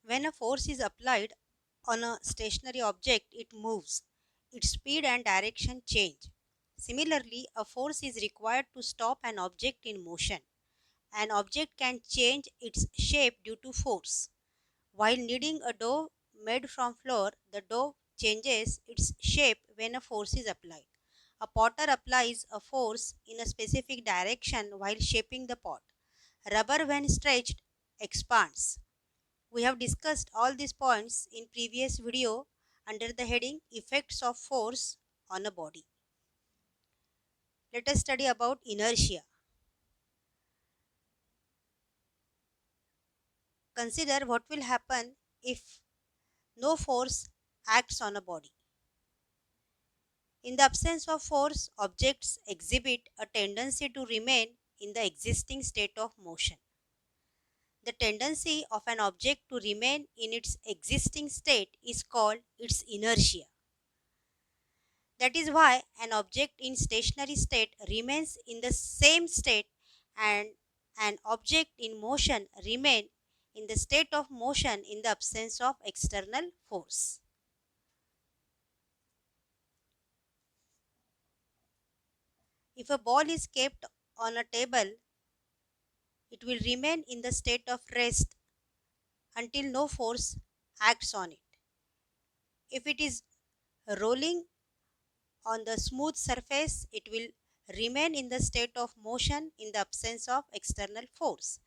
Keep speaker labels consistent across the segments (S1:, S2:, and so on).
S1: When a force is applied on a stationary object, it moves. Its speed and direction change. Similarly, a force is required to stop an object in motion. An object can change its shape due to force. While kneading a dough made from flour, the dough changes its shape when a force is applied. A potter applies a force in a specific direction while shaping the pot. Rubber, when stretched, expands. We have discussed all these points in previous video under the heading Effects of Force on a Body. Let us study about inertia. Consider what will happen if no force acts on a body. In the absence of force, objects exhibit a tendency to remain in the existing state of motion. The tendency of an object to remain in its existing state is called its inertia. That is why an object in stationary state remains in the same state and an object in motion remain in the state of motion in the absence of external force. If a ball is kept on a table, it will remain in the state of rest until no force acts on it. If it is rolling on the smooth surface, it will remain in the state of motion in the absence of external force.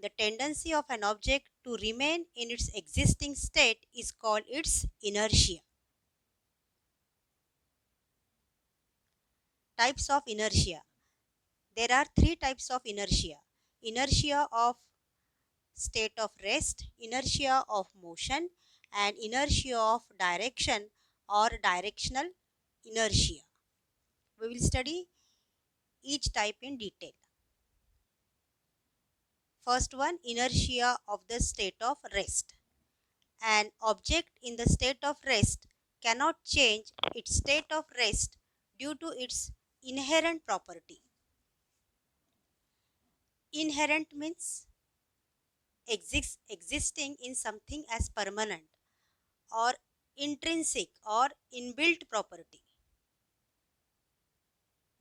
S1: The tendency of an object to remain in its existing state is called its inertia. Types of inertia. There are three types of inertia. Inertia of state of rest, inertia of motion, and inertia of direction or directional inertia. We will study each type in detail. First one, inertia of the state of rest. An object in the state of rest cannot change its state of rest due to its inherent property. Inherent means existing in something as permanent, or intrinsic or inbuilt property.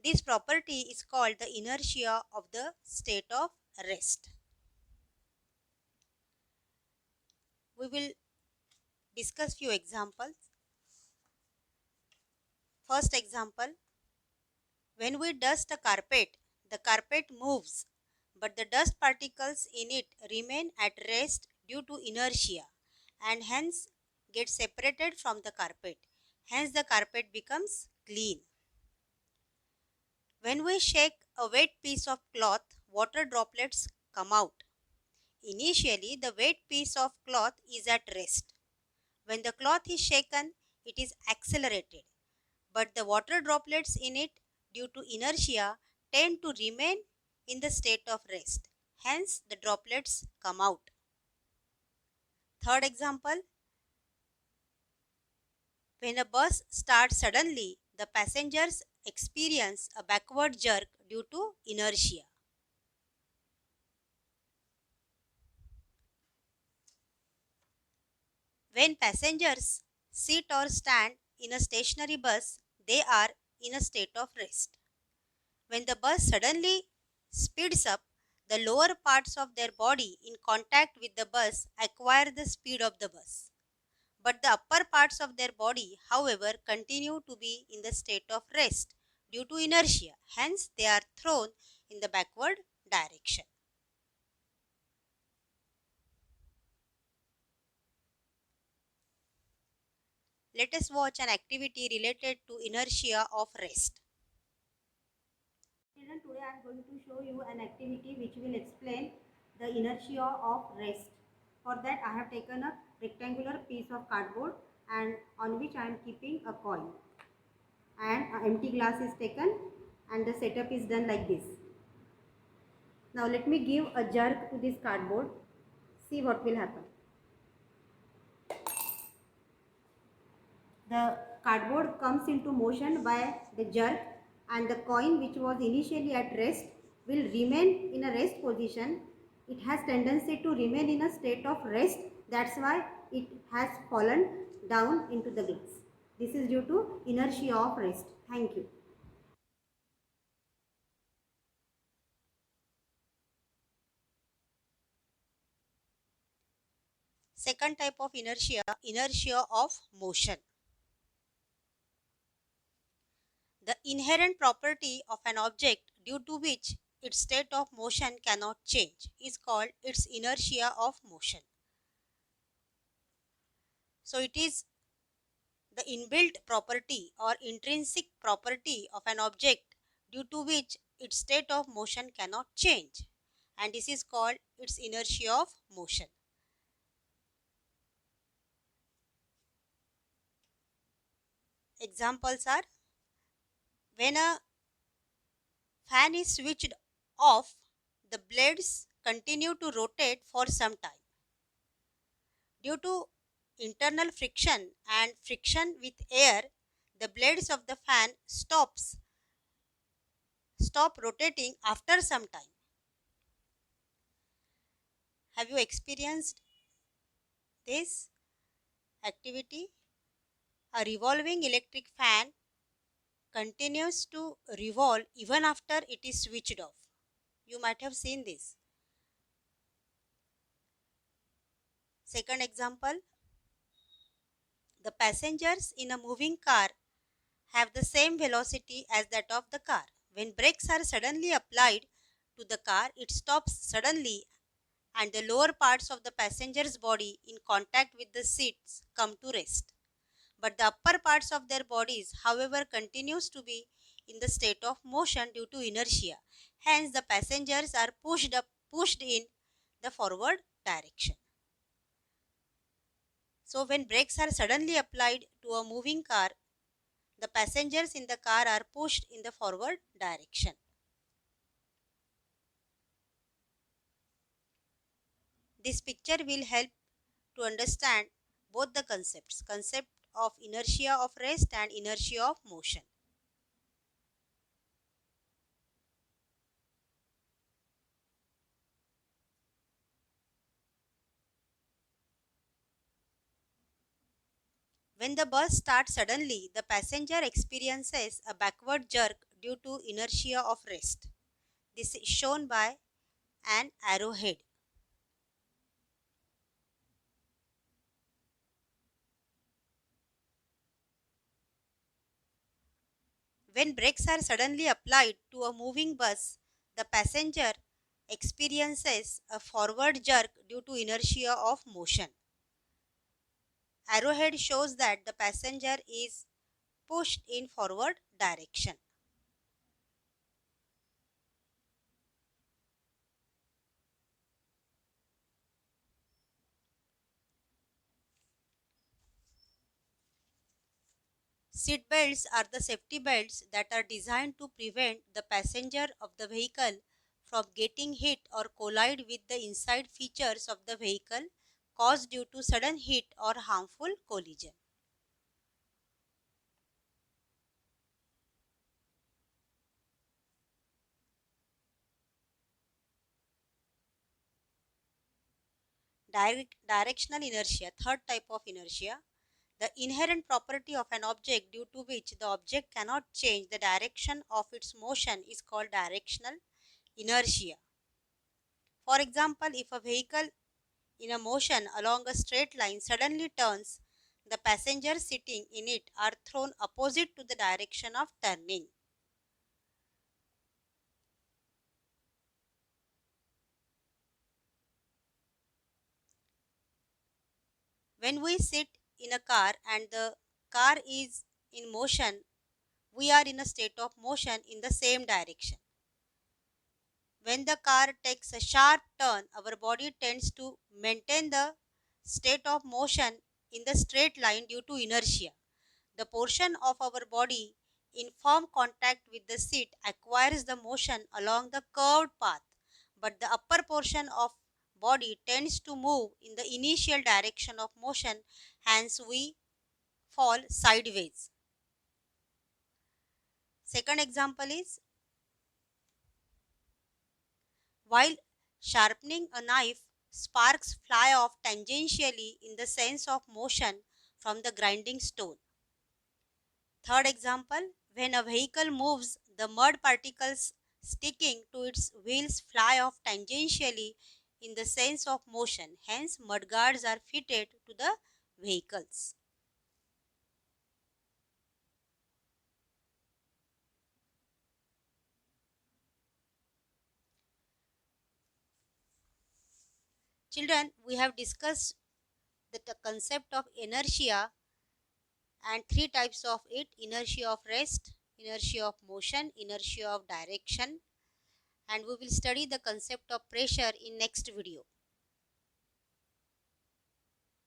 S1: This property is called the inertia of the state of rest. We will discuss few examples. First example, when we dust a carpet, the carpet moves, but the dust particles in it remain at rest due to inertia and hence get separated from the carpet. Hence the carpet becomes clean. When we shake a wet piece of cloth, water droplets come out. Initially, the wet piece of cloth is at rest. When the cloth is shaken, it is accelerated, but the water droplets in it, due to inertia, tend to remain in the state of rest. Hence, the droplets come out. Third example, when a bus starts suddenly, the passengers experience a backward jerk due to inertia. When passengers sit or stand in a stationary bus, they are in a state of rest. When the bus suddenly speeds up, the lower parts of their body in contact with the bus acquire the speed of the bus. But the upper parts of their body, however, continue to be in the state of rest due to inertia. Hence, they are thrown in the backward direction. Let us watch an activity related to inertia of rest. Children, today I am going to show you an activity which will explain the inertia of rest. For that I have taken a rectangular piece of cardboard and on which I am keeping a coin. And an empty glass is taken and the setup is done like this. Now let me give a jerk to this cardboard. See what will happen. The cardboard comes into motion by the jerk and the coin, which was initially at rest, will remain in a rest position. It has tendency to remain in a state of rest That's why it has fallen down into the glass. This is due to inertia of rest. Thank you. Second type of inertia, inertia of motion. The inherent property of an object due to which its state of motion cannot change is called its inertia of motion. So it is the inbuilt property or intrinsic property of an object due to which its state of motion cannot change, and this is called its inertia of motion. Examples are: when a fan is switched off, the blades continue to rotate for some time. Due to internal friction and friction with air, the blades of the fan stop rotating after some time. Have you experienced this activity? A revolving electric fan continues to revolve even after it is switched off. You might have seen this. Second example, the passengers in a moving car have the same velocity as that of the car. When brakes are suddenly applied to the car, it stops suddenly and the lower parts of the passenger's body in contact with the seats come to rest. But the upper parts of their bodies, however, continues to be in the state of motion due to inertia. Hence, the passengers are pushed in the forward direction. So, when brakes are suddenly applied to a moving car, the passengers in the car are pushed in the forward direction. This picture will help to understand both the concept of inertia of rest and inertia of motion. When the bus starts suddenly, the passenger experiences a backward jerk due to inertia of rest. This is shown by an arrowhead. When brakes are suddenly applied to a moving bus, the passenger experiences a forward jerk due to inertia of motion. Arrowhead shows that the passenger is pushed in forward direction. Seat belts are the safety belts that are designed to prevent the passenger of the vehicle from getting hit or collide with the inside features of the vehicle caused due to sudden hit or harmful collision. Directional inertia, third type of inertia, the inherent property of an object due to which the object cannot change the direction of its motion is called directional inertia. For example, if a vehicle in a motion along a straight line suddenly turns, the passengers sitting in it are thrown opposite to the direction of turning. When we sit in a car and the car is in motion, we are in a state of motion in the same direction. When the car takes a sharp turn, our body tends to maintain the state of motion in the straight line due to inertia. The portion of our body in firm contact with the seat acquires the motion along the curved path, but the upper portion of body tends to move in the initial direction of motion, hence we fall sideways. Second example is, while sharpening a knife, sparks fly off tangentially in the sense of motion from the grinding stone. Third example, when a vehicle moves, the mud particles sticking to its wheels fly off tangentially in the sense of motion. Hence, mudguards are fitted to the vehicles. Children, we have discussed the concept of inertia and three types of it: inertia of rest, inertia of motion, inertia of direction. And we will study the concept of pressure in next video.